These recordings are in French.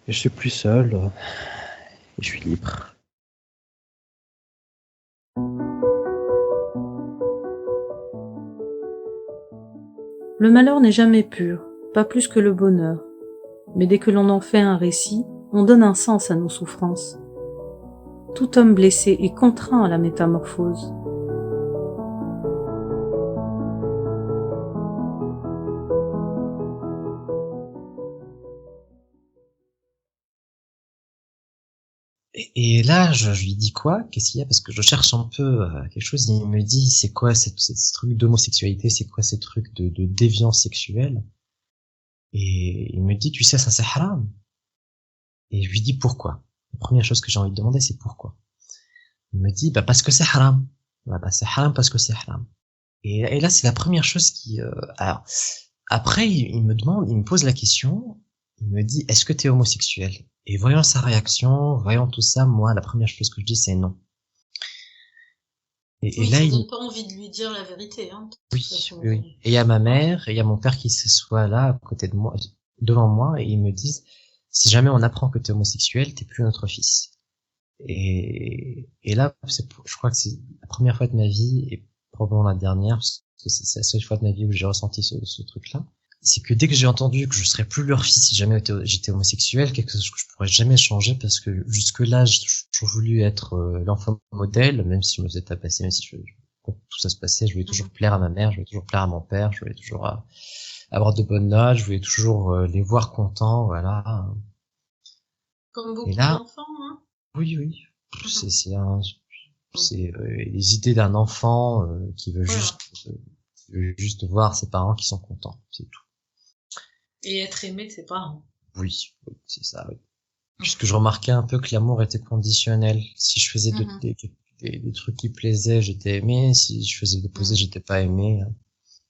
Et je suis plus seul, et je suis libre. Le malheur n'est jamais pur, pas plus que le bonheur. Mais dès que l'on en fait un récit, on donne un sens à nos souffrances. Tout homme blessé est contraint à la métamorphose. Et là, je lui dis quoi? Qu'est-ce qu'il y a? Parce que je cherche un peu quelque chose. Il me dit, c'est quoi ces trucs d'homosexualité? C'est quoi ces trucs de déviance sexuelle? Et il me dit, tu sais, ça c'est haram. Et je lui dis pourquoi. La première chose que j'ai envie de demander, c'est pourquoi. Il me dit, bah parce que c'est haram. Bah c'est haram parce que c'est haram. Et là, c'est la première chose qui. Alors, après, il me demande, il me pose la question. Il me dit, est-ce que t'es homosexuel? Et voyant sa réaction, voyant tout ça, moi, la première chose que je dis, c'est non. Et là, il donne pas envie de lui dire la vérité, hein. Oui, oui. Et il y a ma mère, et il y a mon père qui s'assoit là, à côté de moi, devant moi, et ils me disent, si jamais on apprend que t'es homosexuel, t'es plus notre fils. Et là, je crois que c'est la première fois de ma vie, et probablement la dernière, parce que c'est la seule fois de ma vie où j'ai ressenti ce truc-là. C'est que dès que j'ai entendu que je serais plus leur fils si jamais j'étais homosexuel, quelque chose que je pourrais jamais changer, parce que jusque-là, j'ai toujours voulu être l'enfant modèle, même si je me faisais tabasser, même si quand tout ça se passait, je voulais toujours plaire à ma mère, je voulais toujours plaire à mon père, je voulais toujours avoir de bonnes notes, je voulais toujours les voir contents, voilà. Comme beaucoup d'enfants, hein. Oui, oui. C'est les idées d'un enfant qui veut juste voir ses parents qui sont contents, c'est tout. Et être aimé de ses parents. Oui, c'est ça, oui. Puisque je remarquais un peu que l'amour était conditionnel. Si je faisais des trucs qui plaisaient, j'étais aimé. Si je faisais l'opposé, j'étais pas aimé.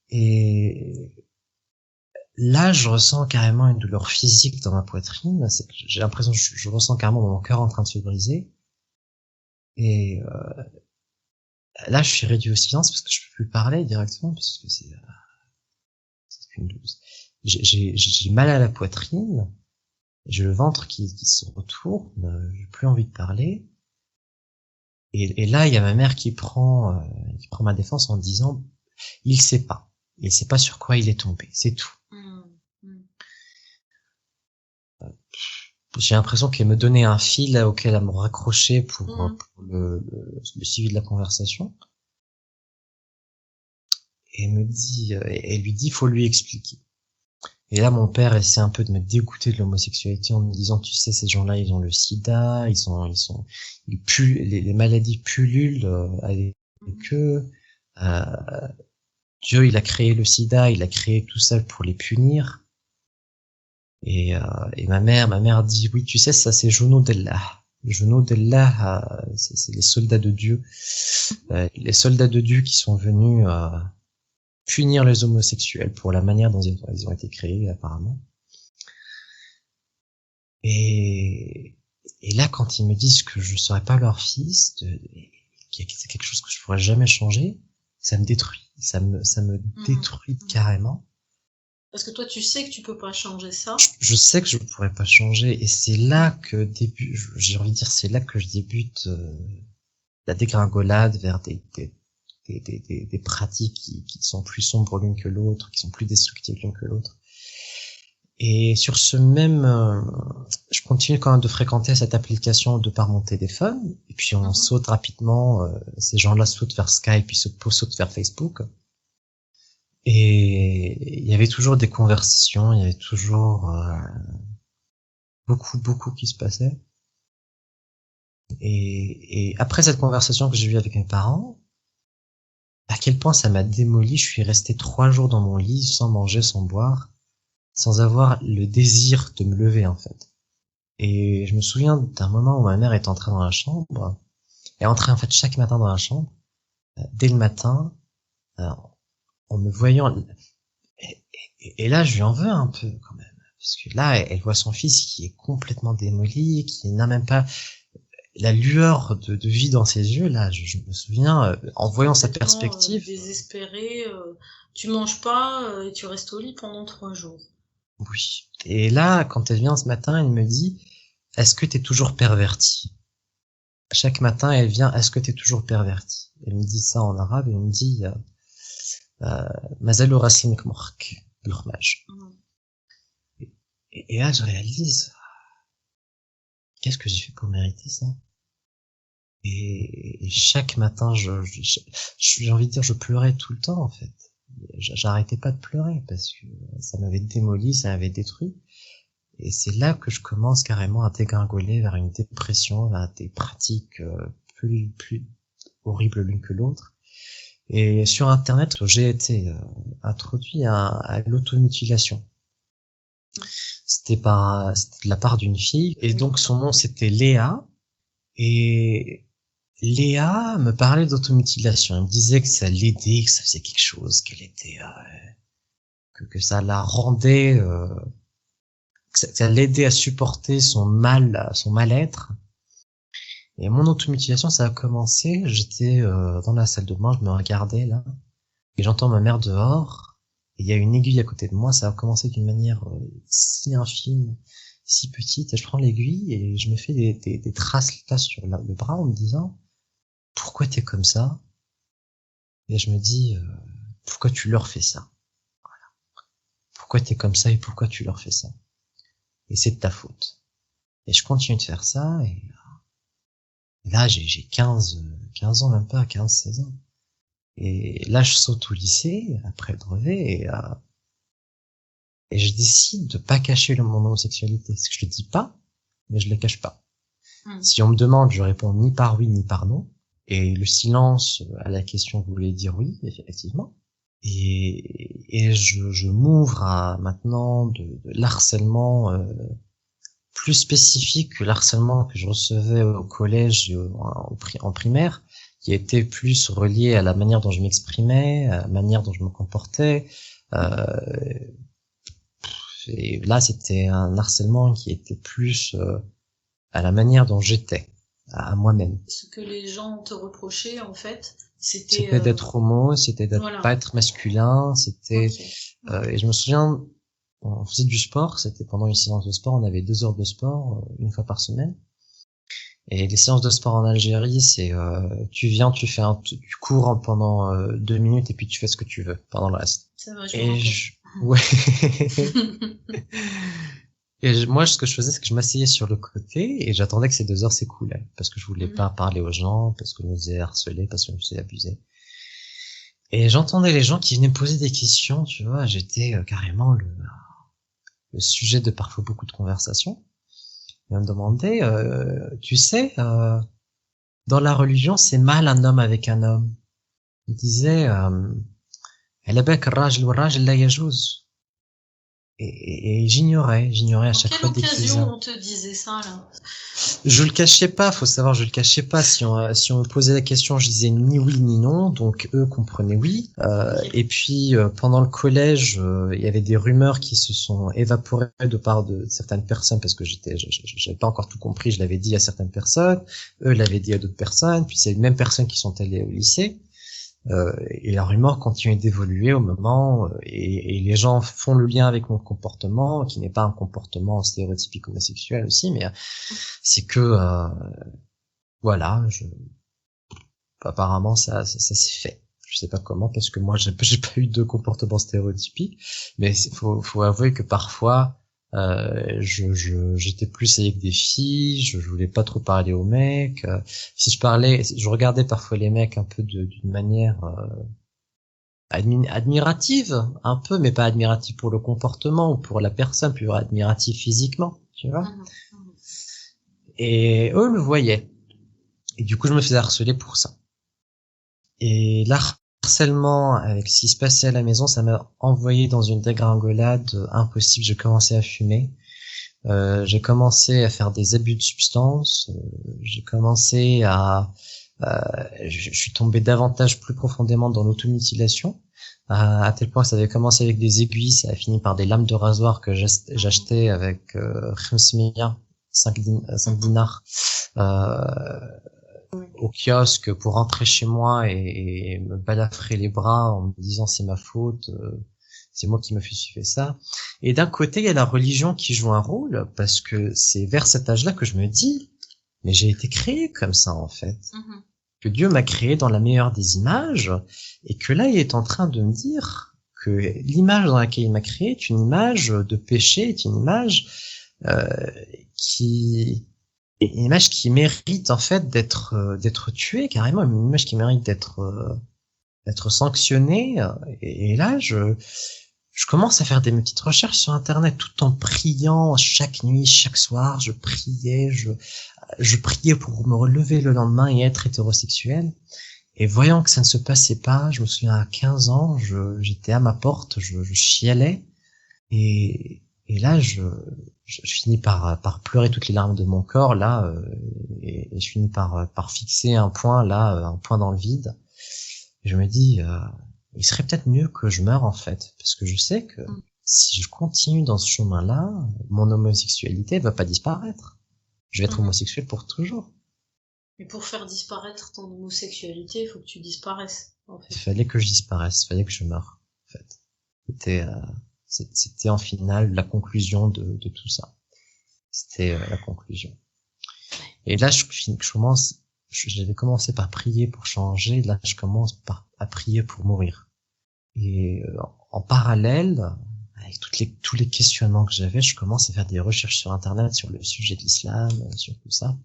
Et là, je ressens carrément une douleur physique dans ma poitrine. J'ai l'impression que je ressens carrément mon cœur en train de se briser. Et là, je suis réduit au silence parce que je peux plus parler directement parce que c'est une douce. J'ai mal à la poitrine. J'ai le ventre qui se retourne, j'ai plus envie de parler. Et là, il y a ma mère qui prend ma défense en disant, il sait pas sur quoi il est tombé, c'est tout. J'ai l'impression qu'elle me donnait un fil auquel elle me raccrochait pour le suivi de la conversation. Et elle lui dit, faut lui expliquer. Et là, mon père essaie un peu de me dégoûter de l'homosexualité en me disant, tu sais, ces gens-là, ils ont le sida, les maladies pullulent avec eux. Dieu, il a créé le sida, il a créé tout ça pour les punir. Et ma mère dit, oui, tu sais, ça, c'est Juno d'Allah. Juno d'Allah, c'est les soldats de Dieu. Les soldats de Dieu qui sont venus punir les homosexuels pour la manière dont ils ont été créés, apparemment. Et là, quand ils me disent que je serai pas leur fils, c'est quelque chose que je pourrais jamais changer, ça me détruit. Ça me détruit carrément. Parce que toi, tu sais que tu peux pas changer ça. Je sais que je pourrais pas changer, et c'est là que j'ai envie de dire, c'est là que je débute la dégringolade vers des pratiques qui sont plus sombres l'une que l'autre, qui sont plus destructives l'une que l'autre. Et sur ce même, je continue quand même de fréquenter cette application de par mon téléphone, et puis on saute rapidement, ces gens-là sautent vers Skype, puis sautent vers Facebook. Et il y avait toujours des conversations, il y avait toujours beaucoup qui se passait. Et après cette conversation que j'ai eue avec mes parents, à quel point ça m'a démoli, je suis resté 3 jours dans mon lit, sans manger, sans boire, sans avoir le désir de me lever, en fait. Et je me souviens d'un moment où ma mère est entrée dans la chambre, elle est entrée, en fait, chaque matin dans la chambre, dès le matin, en me voyant, et là, je lui en veux un peu, quand même. Parce que là, elle voit son fils qui est complètement démoli, qui n'a même pas la lueur de vie dans ses yeux. Là, je me souviens, en voyant sa perspective. Désespéré, tu manges pas et tu restes au lit pendant 3 jours. Oui. Et là, quand elle vient ce matin, elle me dit, est-ce que t'es toujours perverti? Chaque matin, elle vient, est-ce que t'es toujours perverti? Elle me dit ça en arabe, elle me dit, Mazalou Raslimik Mork, Blurmaj. Et là, je réalise, qu'est-ce que j'ai fait pour mériter ça? Et chaque matin, j'ai envie de dire, je pleurais tout le temps, en fait. J'arrêtais pas de pleurer parce que ça m'avait démoli, ça m'avait détruit. Et c'est là que je commence carrément à dégringoler vers une dépression, vers des pratiques plus horribles l'une que l'autre. Et sur Internet, j'ai été introduit à l'automutilation. C'était de la part d'une fille, et donc son nom c'était Léa. Et Léa me parlait d'automutilation. Elle me disait que ça l'aidait, que ça faisait quelque chose, qu'elle était, que ça la rendait, que ça l'aidait à supporter son mal-être. Et mon automutilation, ça a commencé. J'étais dans la salle de bain, je me regardais là, et j'entends ma mère dehors. Et il y a une aiguille à côté de moi. Ça a commencé d'une manière si infime, si petite. Et je prends l'aiguille et je me fais des traces là sur le bras en me disant pourquoi t'es comme ça? Et je me dis pourquoi tu leur fais ça? Voilà. Pourquoi t'es comme ça et pourquoi tu leur fais ça? Et c'est de ta faute. Et je continue de faire ça et là j'ai 15 ans, même pas 16 ans. Et là je saute au lycée après le brevet et je décide de pas cacher mon homosexualité. Parce que je le dis pas, mais je le cache pas. Si on me demande, je réponds ni par oui ni par non. Et le silence à la question voulait dire oui, effectivement. Et je m'ouvre à maintenant de l'harcèlement plus spécifique que l'harcèlement que je recevais au collège et en primaire, qui était plus relié à la manière dont je m'exprimais, à la manière dont je me comportais. Et là, c'était un harcèlement qui était plus à la manière dont j'étais, à moi-même. Ce que les gens te reprochaient, en fait, c'était d'être homo, c'était d'être pas être masculin, c'était et je me souviens, on faisait du sport, c'était pendant une séance de sport, on avait 2 heures de sport une fois par semaine. Et les séances de sport en Algérie, c'est tu viens, tu cours pendant 2 minutes et puis tu fais ce que tu veux pendant le reste. C'est vrai, ouais. Et moi, ce que je faisais, c'est que je m'asseyais sur le côté et j'attendais que ces 2 heures s'écoulent parce que je voulais pas parler aux gens, parce que je me faisais harceler, parce que je me faisais abuser. Et j'entendais les gens qui venaient me poser des questions, tu vois, j'étais carrément le sujet de parfois beaucoup de conversations. Et on me demandait, tu sais, dans la religion, c'est mal un homme avec un homme. Il disait, et j'ignorais à chaque fois des quelle occasion on te disait ça, là? Je le cachais pas, faut savoir, je le cachais pas. Si on me posait la question, je disais ni oui ni non, donc eux comprenaient oui. Et puis pendant le collège, il y avait des rumeurs qui se sont évaporées de part de certaines personnes parce que j'avais pas encore tout compris. Je l'avais dit à certaines personnes, eux l'avaient dit à d'autres personnes, puis c'est les mêmes personnes qui sont allées au lycée. Et la rumeur continue d'évoluer au moment et les gens font le lien avec mon comportement qui n'est pas un comportement stéréotypique homosexuel aussi, mais c'est que voilà, apparemment ça s'est fait. Je sais pas comment parce que moi j'ai pas eu de comportement stéréotypique, mais faut avouer que parfois j'étais plus avec des filles, je voulais pas trop parler aux mecs. Si je regardais parfois les mecs un peu d'une manière admirative, un peu, mais pas admirative pour le comportement ou pour la personne, plus admirative physiquement, tu vois. Et eux le voyaient. Et du coup, je me faisais harceler pour ça. Et l'harcèlement avec ce qui se passait à la maison, ça m'a envoyé dans une dégringolade impossible. J'ai commencé à fumer. J'ai commencé à faire des abus de substances. J'ai commencé je suis tombé davantage plus profondément dans l'automutilation. À tel point que ça avait commencé avec des aiguilles, ça a fini par des lames de rasoir que j'achetais avec 5 dinars au kiosque pour rentrer chez moi et me balafrer les bras en me disant c'est ma faute, c'est moi qui me suis fait ça. Et d'un côté, il y a la religion qui joue un rôle, parce que c'est vers cet âge-là que je me dis, mais j'ai été créé comme ça, en fait. Que Dieu m'a créé dans la meilleure des images, et que là, il est en train de me dire que l'image dans laquelle il m'a créé est une image de péché, est une image une image qui mérite en fait d'être tuée carrément, une image qui mérite d'être sanctionnée. Et là, je commence à faire des petites recherches sur Internet tout en priant chaque nuit, chaque soir. Je priais pour me relever le lendemain et être hétérosexuel. Et voyant que ça ne se passait pas, je me souviens à 15 ans, j'étais à ma porte, je chialais. Et là, je finis par pleurer toutes les larmes de mon corps, là, et je finis par fixer un point, là, un point dans le vide. Et je me dis, il serait peut-être mieux que je meure, en fait, parce que je sais que si je continue dans ce chemin-là, mon homosexualité va pas disparaître. Je vais être homosexuel pour toujours. Mais pour faire disparaître ton homosexualité, il faut que tu disparaisses, en fait. Il fallait que je disparaisse, il fallait que je meure, en fait. C'était en finale la conclusion de tout ça. C'était la conclusion. Et là, j'avais commencé par prier pour changer, là je commence à prier pour mourir. Et en parallèle, avec tous les questionnements que j'avais, je commence à faire des recherches sur Internet sur le sujet de l'islam, sur tout ça.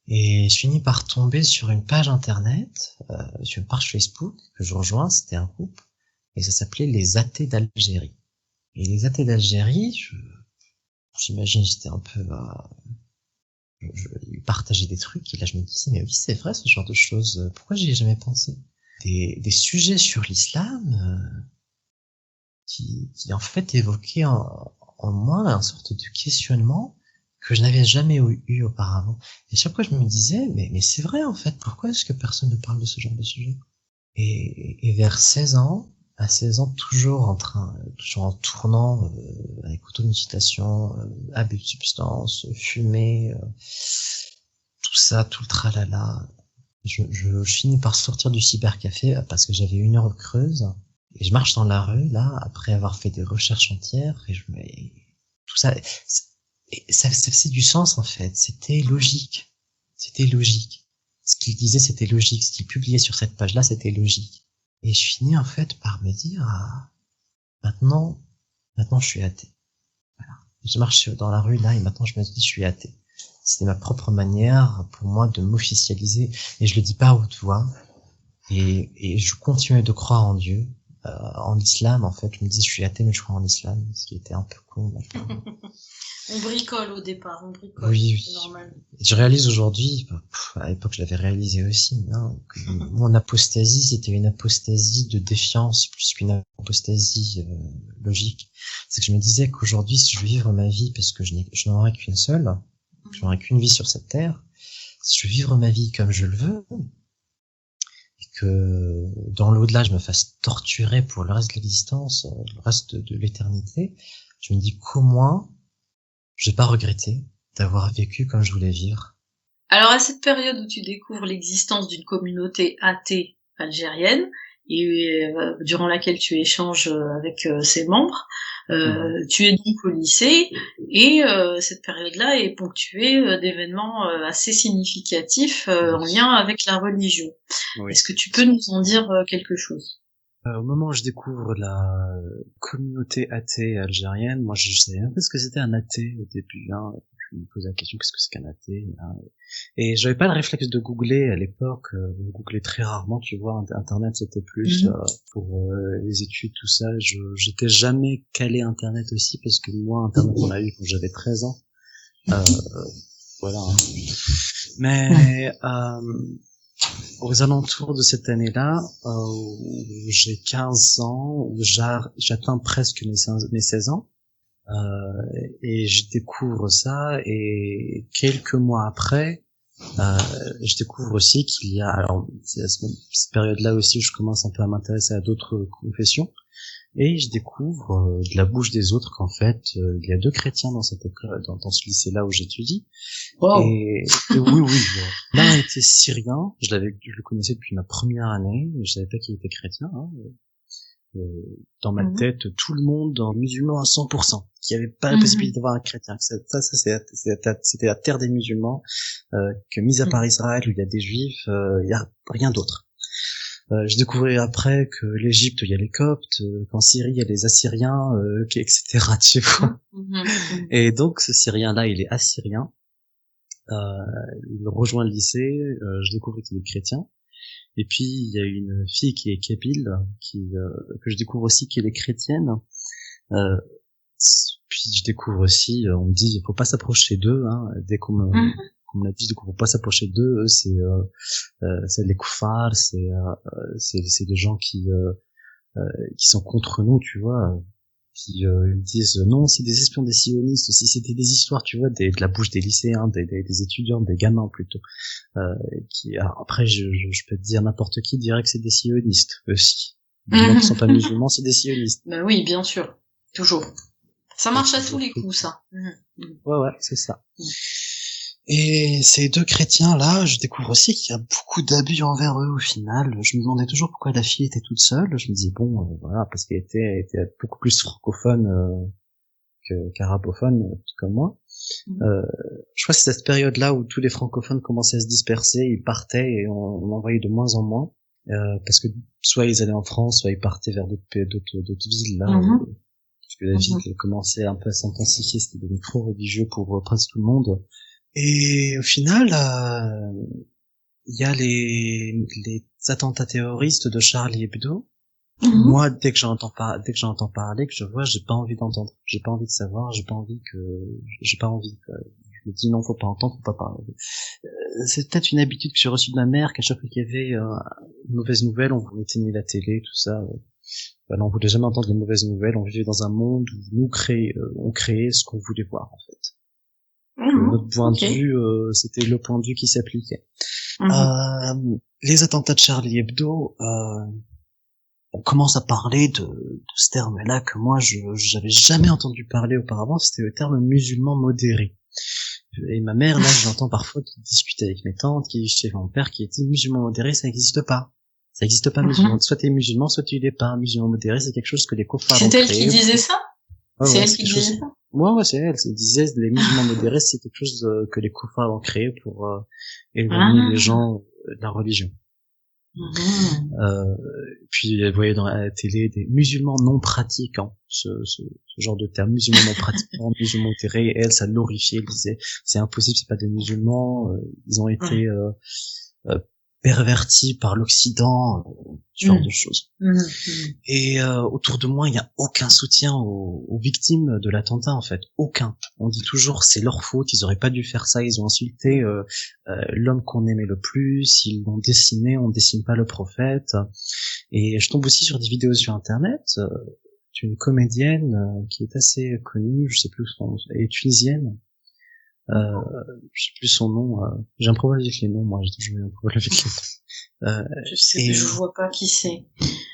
Et je finis par tomber sur une page Internet, sur une page Facebook que je rejoins, c'était un groupe, et ça s'appelait Les Athées d'Algérie. Et les athées d'Algérie, j'imagine, j'étais un peu, ils partageaient des trucs, et là je me disais, mais oui, c'est vrai ce genre de choses, pourquoi j'y ai jamais pensé? Des sujets sur l'islam, qui en fait évoquaient en moi une sorte de questionnement que je n'avais jamais eu auparavant. Et chaque fois je me disais, mais c'est vrai en fait, pourquoi est-ce que personne ne parle de ce genre de sujet? Et vers 16 ans, à 16 ans, toujours en tournant, avec automutilation, abus de substances, fumée, tout ça, tout le tralala. Je finis par sortir du cybercafé parce que j'avais une heure creuse, et je marche dans la rue, là, après avoir fait des recherches entières, et tout ça, ça faisait du sens, en fait. C'était logique. C'était logique. Ce qu'il disait, c'était logique. Ce qu'il publiait sur cette page-là, c'était logique. Et je finis en fait par me dire, maintenant je suis athée. Voilà. Je marche dans la rue là et maintenant je me dis je suis athée. C'était ma propre manière pour moi de m'officialiser, et je le dis pas à haute voix. Et je continuais de croire en Dieu, en l'islam en fait. Je me dis je suis athée mais je crois en l'islam, ce qui était un peu con. On bricole au départ, on bricole. Oui. C'est normal. Et je réalise aujourd'hui, à l'époque je l'avais réalisé aussi, hein, que mon apostasie, c'était une apostasie de défiance plus qu'une apostasie logique. C'est que je me disais qu'aujourd'hui, si je veux vivre ma vie, parce que je n'aurai qu'une seule, je n'aurai qu'une vie sur cette terre, si je veux vivre ma vie comme je le veux, et que dans l'au-delà je me fasse torturer pour le reste de l'existence, le reste de l'éternité, je me dis qu'au moins je vais pas regretter d'avoir vécu comme je voulais vivre. Alors à cette période où tu découvres l'existence d'une communauté athée algérienne, et durant laquelle tu échanges avec ses membres, tu es donc au lycée, et cette période-là est ponctuée d'événements assez significatifs en lien avec la religion. Oui. Est-ce que tu peux nous en dire quelque chose ? Au moment où je découvre la communauté athée algérienne, moi je savais un peu ce que c'était un athée au début, hein. Je me posais la question, qu'est-ce que c'est qu'un athée, hein. Et j'avais pas le réflexe de googler à l'époque, on googlait très rarement, tu vois, internet c'était plus pour les études, tout ça. J'étais jamais calé internet aussi, parce que moi internet on l'a eu quand j'avais 13 ans. Voilà, hein. Mais aux alentours de cette année-là, où j'ai 15 ans, où j'atteins presque mes 16 ans, et je découvre ça, et quelques mois après, je découvre aussi qu'il y a, alors c'est à cette période-là aussi où je commence un peu à m'intéresser à d'autres confessions, et je découvre de la bouche des autres qu'en fait il y a 2 chrétiens dans cette école, dans ce lycée-là où j'étudie. Wow. Et oui, l'un était syrien, je le connaissais depuis ma première année, je savais pas qu'il était chrétien, hein. dans ma tête tout le monde en musulman à 100%, qu'il n'y avait pas la possibilité d'avoir un chrétien. C'était la terre des musulmans, que mis à part Israël où il y a des juifs, il y a rien d'autre. Je découvrais après que l'Égypte il y a les Coptes, qu'en Syrie il y a les Assyriens, etc. Tu vois. Et donc ce Syrien-là, il est assyrien. Il rejoint le lycée. Je découvre qu'il est chrétien. Et puis il y a une fille qui est kabyle, que je découvre aussi qu'elle est chrétienne. Puis je découvre aussi, on me dit, il faut pas s'approcher d'eux. Hein, dès qu'on me l'a dit, donc faut pas s'approcher d'eux. C'est les koufars, c'est des gens qui sont contre nous, tu vois. Puis ils me disent non, c'est des espions des sionistes. Si c'était des histoires, tu vois, de la bouche des lycéens, des étudiants, des gamins plutôt. Après, je peux te dire, n'importe qui dirait que c'est des sionistes aussi. Les gens qui sont pas musulmans, c'est des sionistes. Ben oui, bien sûr, toujours. Ça marche à tous les coups, ça. Ouais, c'est ça. Et ces deux chrétiens-là, je découvre aussi qu'il y a beaucoup d'abus envers eux au final. Je me demandais toujours pourquoi la fille était toute seule. Je me disais bon, voilà, parce qu'elle était beaucoup plus francophone qu'arabophone, tout comme moi. Je crois que c'est cette période-là où tous les francophones commençaient à se disperser, ils partaient et on en voyait de moins en moins. Parce que soit ils allaient en France, soit ils partaient vers d'autres villes là. Parce que la ville commençait un peu à s'intensifier, c'était devenu trop religieux pour presque tout le monde. Et au final, il y a les attentats terroristes de Charlie Hebdo. Moi, dès que j'entends parler, que je vois, j'ai pas envie d'entendre, j'ai pas envie de savoir, j'ai pas envie. Je me dis non, faut pas entendre, faut pas parler. C'est peut-être une habitude que j'ai reçue de ma mère, qu'à chaque fois qu'il y avait une mauvaise nouvelle, on éteignait la télé, tout ça. On voulait jamais entendre les mauvaises nouvelles. On vivait dans un monde où on créait ce qu'on voulait voir en fait. Notre point de vue, c'était le point de vue qui s'appliquait. Les attentats de Charlie Hebdo, on commence à parler de ce terme-là que moi j'avais jamais entendu parler auparavant. C'était le terme musulman modéré. Et ma mère, là, je l'entends parfois qui discute avec mes tantes, qui chez mon père, qui dit musulman modéré, ça n'existe pas. Ça n'existe pas musulman. Soit t'es musulman, soit tu l'es pas. Musulman modéré, c'est quelque chose que les koufars ont créé. C'est elle qui disait ça? C'est elle qui disait ça? Ouais, c'est elle. Elle disait les musulmans modérés, c'est quelque chose que les koufars ont créé pour éloigner les gens de la religion. Puis elle voyait dans la télé des musulmans non pratiquants, ce genre de terme, musulmans non pratiquants, musulmans modérés. Et elle, ça l'horrifiait. Elle disait c'est impossible, c'est pas des musulmans. Ils ont été pervertis par l'Occident, ce genre de choses. Et autour de moi, il n'y a aucun soutien aux victimes de l'attentat, en fait. Aucun. On dit toujours c'est leur faute, ils auraient pas dû faire ça, ils ont insulté l'homme qu'on aimait le plus, ils l'ont dessiné, on dessine pas le prophète. Et je tombe aussi sur des vidéos sur Internet d'une comédienne qui est assez connue, je sais plus son nom, elle est tunisienne. Je sais plus son nom, j'ai un problème avec les noms, moi, j'ai toujours eu un problème avec les noms. Je vois pas qui c'est.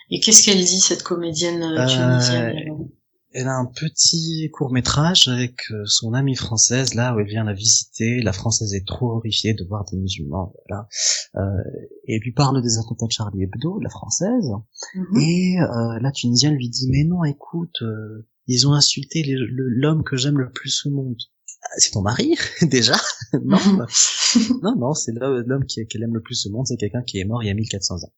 Et qu'est-ce qu'elle dit, cette comédienne tunisienne? Elle a un petit court-métrage avec son amie française, là, où elle vient la visiter. La française est trop horrifiée de voir des musulmans, voilà. Et elle lui parle des attentats de Charlie Hebdo, la française. Et la tunisienne lui dit, mais non, écoute, ils ont insulté l'homme que j'aime le plus au monde. C'est ton mari, déjà? Non, non, c'est l'homme qu'elle aime le plus au monde, c'est quelqu'un qui est mort il y a 1400 ans.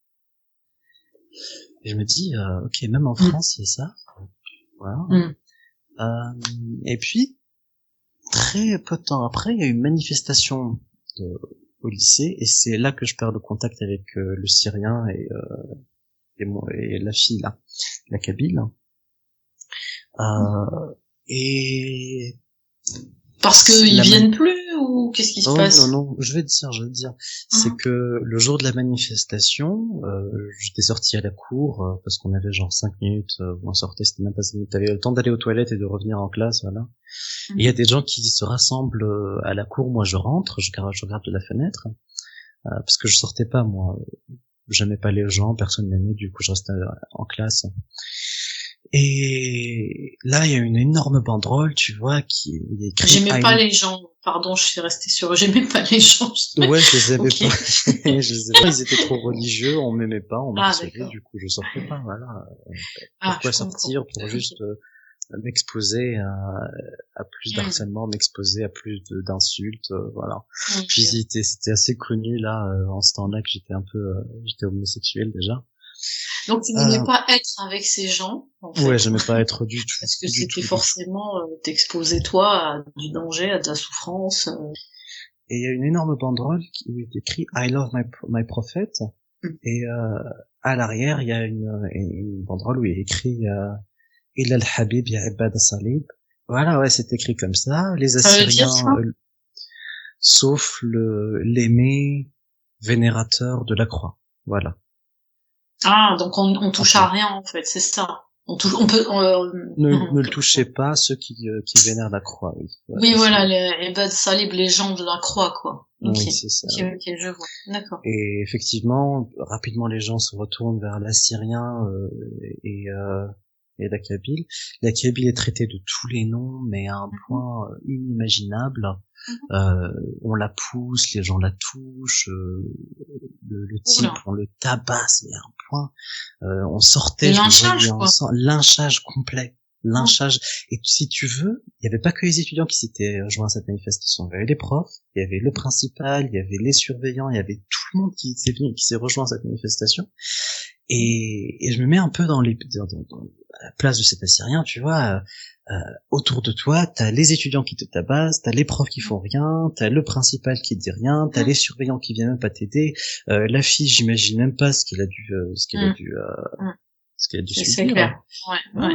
Et je me dis, ok, même en France, il y a ça. Voilà. Et puis, très peu de temps après, il y a eu une manifestation au lycée, et c'est là que je perds le contact avec le Syrien et la fille, là, la Kabyle. Et parce qu'ils viennent plus, ou qu'est-ce qui se passe? Non, je vais te dire. C'est que le jour de la manifestation, j'étais sorti à la cour, parce qu'on avait genre 5 minutes, où on sortait, c'était même pas 5 minutes, t'avais le temps d'aller aux toilettes et de revenir en classe, voilà. Et il y a des gens qui se rassemblent à la cour, moi je rentre, je regarde de la fenêtre, parce que je sortais pas, moi. J'aimais pas les gens, personne m'aimait, du coup je restais en classe. Et là, il y a une énorme banderole, tu vois, qui est écrit J'aimais pas les gens. Pardon, je suis restée sur eux. J'aimais pas les gens. Ouais, je les aimais Ok. pas. Je les aimais pas. Ils étaient trop religieux, on m'aimait pas, on m'harcelait, D'accord. du coup, je sortais pas, voilà. Je Pourquoi comprends. sortir pour juste m'exposer à plus d'harcèlement, m'exposer à plus d'insultes, voilà. Puis c'était assez connu là en ce temps-là que j'étais un peu j'étais homosexuel déjà. Donc tu n'aimais pas être avec ces gens, en fait. Ouais, j'aimais pas être du tout. Parce que c'était forcément t'exposer toi à du danger, à de la souffrance. Et il y a une énorme banderole où il est écrit I love my prophet. Et à l'arrière, il y a une banderole où il est écrit Ila al-Habib ya ibad as-Salib. Voilà, ouais, c'est écrit comme ça. Les Assyriens, sauf l'aimé vénérateur de la croix. Voilà. Ah, donc on touche à rien en fait, c'est ça. Ne le touchez pas, ceux qui vénèrent la croix, oui. Voilà, oui, voilà, les Ibad Salib, les gens de la croix, quoi. Okay. Oui, c'est ça. Ok, je vois. D'accord. Et effectivement, rapidement, les gens se retournent vers l'Assyrien et la Kabyle. La Kabyle est traitée de tous les noms, mais à un point inimaginable. On la pousse, les gens la touchent, le type, on le tabasse, mais à un point, on sortait, lynchage complet, lynchage. Et si tu veux, il y avait pas que les étudiants qui s'étaient joints à cette manifestation, il y avait les profs, il y avait le principal, il y avait les surveillants, il y avait tout le monde qui s'est rejoint à cette manifestation. Et je me mets un peu dans la place de cet Assyrien, tu vois, autour de toi, t'as les étudiants qui te tabassent, t'as les profs qui font rien, t'as le principal qui dit rien, t'as les surveillants qui viennent même pas t'aider, la fille, j'imagine même pas ce qu'elle a dû subir. C'est clair. Ouais.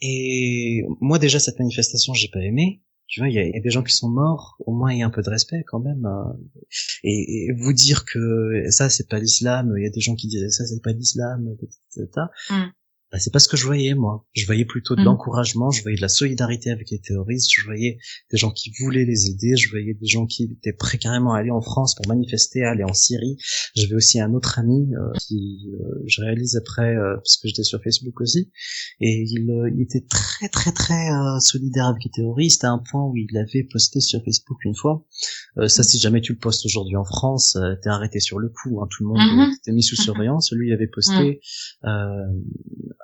Et moi déjà cette manifestation, j'ai pas aimé. Tu vois, il y a des gens qui sont morts, au moins il y a un peu de respect quand même. Et vous dire que ça c'est pas l'islam, il y a des gens qui disaient ça c'est pas l'islam, etc. Bah, c'est pas ce que je voyais, moi. Je voyais plutôt de l'encouragement, je voyais de la solidarité avec les terroristes, je voyais des gens qui voulaient les aider, je voyais des gens qui étaient prêts carrément à aller en France pour manifester, à aller en Syrie. J'avais aussi un autre ami je réalise après, parce que j'étais sur Facebook aussi, et il était très très très solidaire avec les terroristes, à un point où il avait posté sur Facebook une fois, ça si jamais tu le postes aujourd'hui en France, t'es arrêté sur le coup, hein, tout le monde t'es mis sous surveillance. Lui il avait posté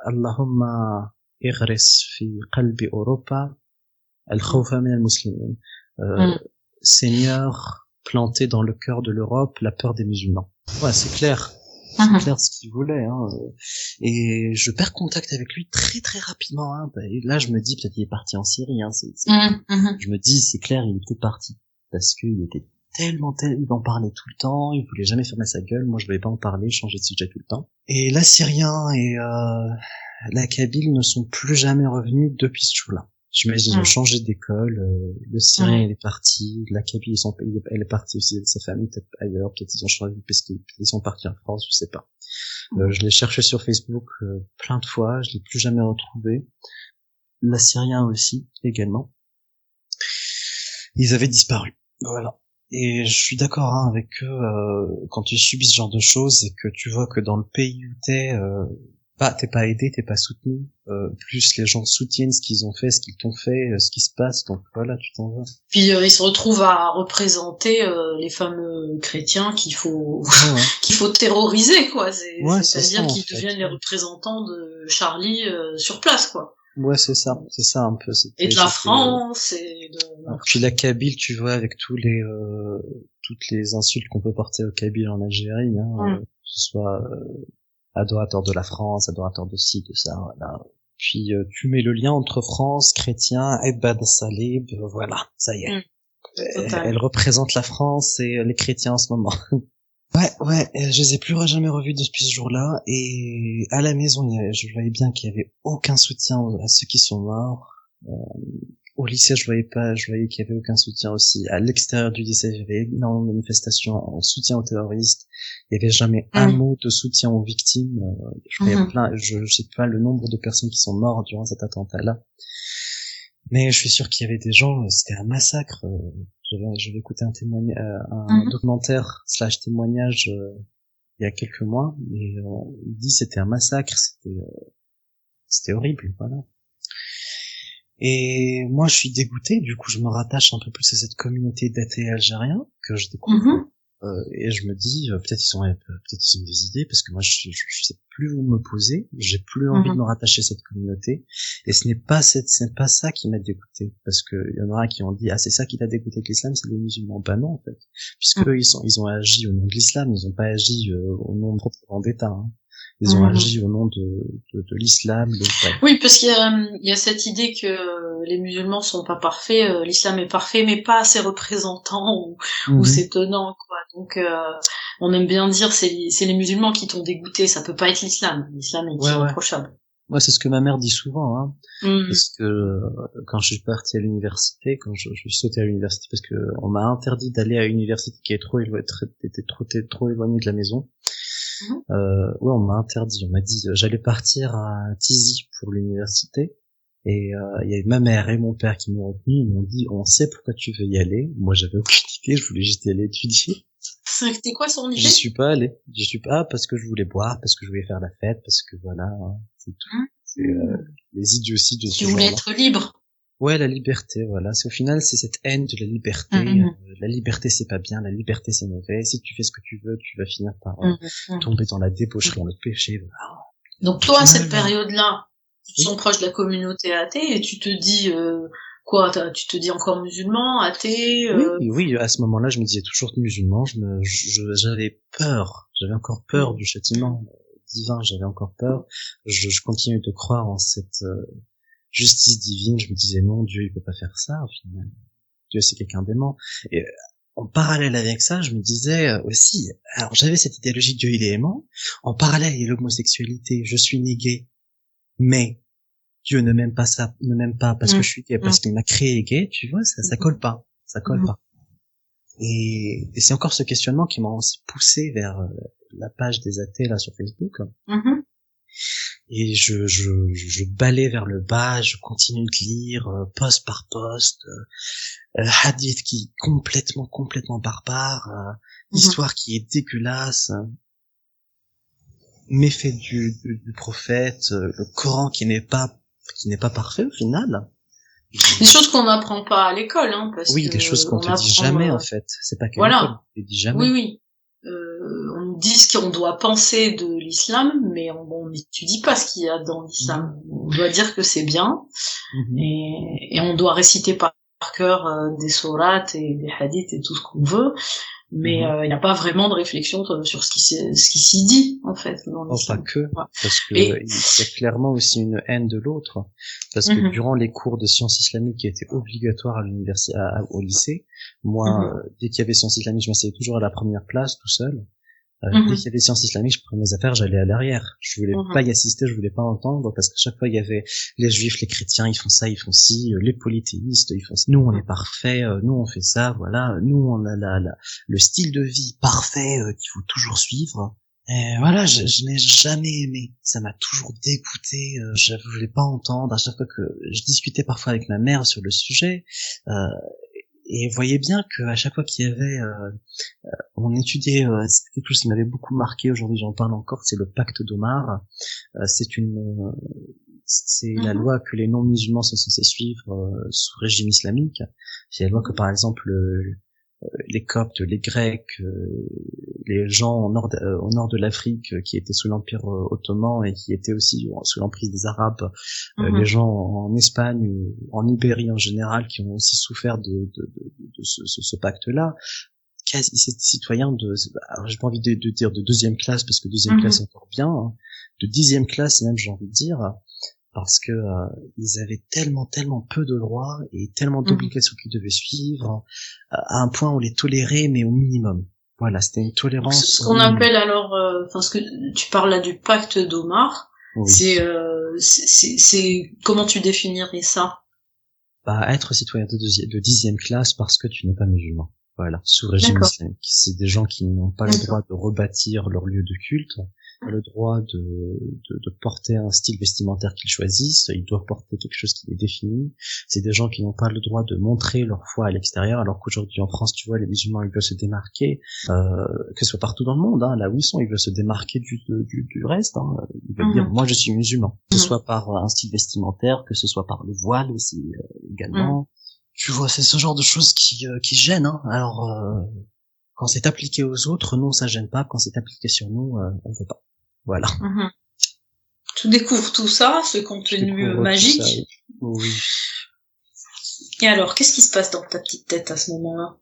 Allahumma ighris fi qalbi Europa al-khawfa min al-muslimin. Seigneur, planter dans le cœur de l'Europe la peur des musulmans. Ouais, c'est clair. C'est clair ce qu'il voulait, hein. Et je perds contact avec lui très très rapidement, hein. Et là, je me dis, peut-être il est parti en Syrie, hein. Je me dis, c'est clair, il est peut-être parti. Parce qu'il était il en parlait tout le temps, il voulait jamais fermer sa gueule, moi je voulais pas en parler, changer de sujet tout le temps. Et l'Assyrien et la Kabyle ne sont plus jamais revenus depuis ce jour-là. J'imagine qu'ils ont changé d'école, le Syrien il est parti, la Kabyle elle est partie aussi de sa famille, peut-être ailleurs, peut-être ils ont changé parce qu'ils sont partis en France, je sais pas. Je l'ai cherché sur Facebook plein de fois, je l'ai plus jamais retrouvé. L'Assyrien aussi, également. Ils avaient disparu. Voilà. Et je suis d'accord avec eux, quand tu subis ce genre de choses et que tu vois que dans le pays où t'es pas aidé, t'es pas soutenu, plus les gens soutiennent ce qu'ils ont fait, ce qu'ils t'ont fait, ce qui se passe, donc voilà, tu t'en vas. Puis ils se retrouvent à représenter les fameux chrétiens qu'il faut qu'il faut terroriser, quoi. C'est-à-dire qu'ils deviennent les représentants de Charlie sur place, quoi. Ouais, c'est ça un peu. Et de la France, et de... Puis la Kabyle, tu vois, avec toutes les insultes qu'on peut porter au Kabyle en Algérie, hein, que ce soit adorateur de la France, adorateur de ci, de ça, voilà. Puis tu mets le lien entre France, chrétien, Ibad Salib, voilà, ça y est. Elle représente la France et les chrétiens en ce moment. Ouais, je les ai plus jamais revus depuis ce jour-là, et à la maison, je voyais bien qu'il y avait aucun soutien à ceux qui sont morts. Au lycée, je voyais qu'il y avait aucun soutien aussi. À l'extérieur du lycée, il y avait énormément de manifestations en soutien aux terroristes. Il y avait jamais un mot de soutien aux victimes. Je voyais je sais pas le nombre de personnes qui sont mortes durant cet attentat-là. Mais je suis sûr qu'il y avait des gens, c'était un massacre. J'avais écouté un documentaire / témoignage il y a quelques mois, et il dit c'était un massacre, C'était horrible, voilà. Et moi, je suis dégoûté. Du coup, je me rattache un peu plus à cette communauté d'athées algériens que je découvre. Et je me dis, peut-être ils ont des idées, parce que moi, je sais plus où me poser. J'ai plus envie de me rattacher à cette communauté. Et ce n'est pas ça qui m'a dégoûté. Parce que il y en a qui ont dit, ah, c'est ça qui t'a dégoûté de l'islam, c'est les musulmans. Ben non, en fait. Puisque ils ont agi au nom de l'islam, ils ont pas agi au nom de propre vendetta, hein. Ils ont agi au nom de l'islam. Oui, parce qu'il y a cette idée que les musulmans sont pas parfaits, l'islam est parfait, mais pas assez représentant ou c'est tenant, quoi. Donc, on aime bien dire c'est les musulmans qui t'ont dégoûté, ça peut pas être l'islam. L'islam est irréprochable. Moi, c'est ce que ma mère dit souvent, hein. Parce que quand je suis parti à l'université, quand je suis sauté à l'université, parce que on m'a interdit d'aller à une université qui était trop éloignée de la maison. On m'a interdit. On m'a dit j'allais partir à Tizi pour l'université et il y avait ma mère et mon père qui m'ont retenu. Ils m'ont dit on sait pourquoi tu veux y aller. Moi j'avais aucune idée, je voulais juste y aller étudier. C'était quoi son idée? J'y suis pas allé. J'y suis pas parce que je voulais boire, parce que je voulais faire la fête, parce que voilà, hein, c'est tout. C'est les idioties de ce genre. Tu voulais être libre. Ouais, la liberté, voilà. C'est au final, c'est cette haine de la liberté. La liberté, c'est pas bien. La liberté, c'est mauvais. Si tu fais ce que tu veux, tu vas finir par tomber dans la débaucherie, dans le péché. Voilà. Donc toi, à cette période-là, tu te sens proche de la communauté athée et tu te dis quoi? Tu te dis encore musulman, athée? Oui. À ce moment-là, je me disais toujours musulman. J'avais peur. J'avais encore peur du châtiment divin. J'avais encore peur. Je continue de croire en cette justice divine. Je me disais non, Dieu il peut pas faire ça au final. Dieu c'est quelqu'un d'aimant. Et en parallèle avec ça, je me disais aussi, alors j'avais cette idéologie de Dieu il est aimant. En parallèle il y a l'homosexualité, je suis né gay, mais Dieu ne m'aime pas parce que je suis gay, parce qu'il m'a créé gay, tu vois, ça colle pas, Et c'est encore ce questionnement qui m'a aussi poussé vers la page des athées là sur Facebook. Et je balais vers le bas, je continue de lire post par post, hadith qui est complètement barbare, histoire qui est dégueulasse, méfait du prophète, le Coran qui n'est pas parfait au final. Des choses qu'on n'apprend pas à l'école, hein, parce que des choses qu'on te dit jamais en fait. C'est pas qu'à l'école, on te dit jamais. Oui. On nous dit ce qu'on doit penser de l'islam, mais on n'étudie pas ce qu'il y a dans l'islam. On doit dire que c'est bien, et on doit réciter par cœur des sourates et des hadiths et tout ce qu'on veut, mais il n'y a pas vraiment de réflexion sur ce qui s'y dit en fait dans l'islam. Pas que, parce que il y a clairement aussi une haine de l'autre, parce que durant les cours de sciences islamiques qui étaient obligatoires à l'université, au lycée, moi dès qu'il y avait sciences islamiques, je m'asseyais toujours à la première place tout seul. Dès qu'il y avait sciences islamiques, je prenais mes affaires, j'allais à l'arrière. Je voulais pas y assister, je voulais pas entendre, parce qu'à chaque fois il y avait les juifs, les chrétiens, ils font ça, ils font ci, les polythéistes, ils font ça. Nous on est parfaits, nous on fait ça, voilà. Nous on a le style de vie parfait qu'il faut toujours suivre. Et voilà, je n'ai jamais aimé. Ça m'a toujours dégoûté. Je voulais pas entendre. À chaque fois que je discutais parfois avec ma mère sur le sujet. Et voyez bien que à chaque fois qu'il y avait, on étudiait, c'était quelque chose qui m'avait beaucoup marqué. Aujourd'hui, j'en parle encore. C'est le pacte d'Omar. C'est la loi que les non-musulmans sont censés suivre sous régime islamique. C'est la loi que, par exemple, les Coptes, les Grecs, les gens au nord de l'Afrique qui étaient sous l'Empire ottoman et qui étaient aussi sous l'emprise des Arabes, les gens en Espagne ou en Ibérie en général qui ont aussi souffert de ce pacte-là. Quasi citoyens alors j'ai pas envie de dire de deuxième classe parce que deuxième classe c'est encore bien, hein, de 10e classe même j'ai envie de dire. Parce que ils avaient tellement peu de droits et tellement d'obligations qu'ils devaient suivre, à un point où on les tolérait mais au minimum. Voilà, c'était une tolérance. Ce qu'on appelle alors, ce que tu parles là du pacte d'Omar, c'est comment tu définirais ça? Être citoyen de 10e classe parce que tu n'es pas musulman. Voilà, sous régime islamique. C'est des gens qui n'ont pas le droit de rebâtir leur lieu de culte. le droit de porter un style vestimentaire qu'ils choisissent, ils doivent porter quelque chose qui les définit. C'est des gens qui n'ont pas le droit de montrer leur foi à l'extérieur, alors qu'aujourd'hui en France, tu vois, les musulmans, ils veulent se démarquer, que ce soit partout dans le monde, hein, là où ils sont, ils veulent se démarquer du reste, hein. Ils veulent dire, moi je suis musulman, que ce soit par un style vestimentaire, que ce soit par le voile aussi, également. Tu vois, c'est ce genre de choses qui gênent, hein. Alors, quand c'est appliqué aux autres, nous, ça gêne pas. Quand c'est appliqué sur nous, on veut pas. Voilà. Tu découvres tout ça, ce contenu magique. Ça, oui. Et alors, qu'est-ce qui se passe dans ta petite tête à ce moment-là?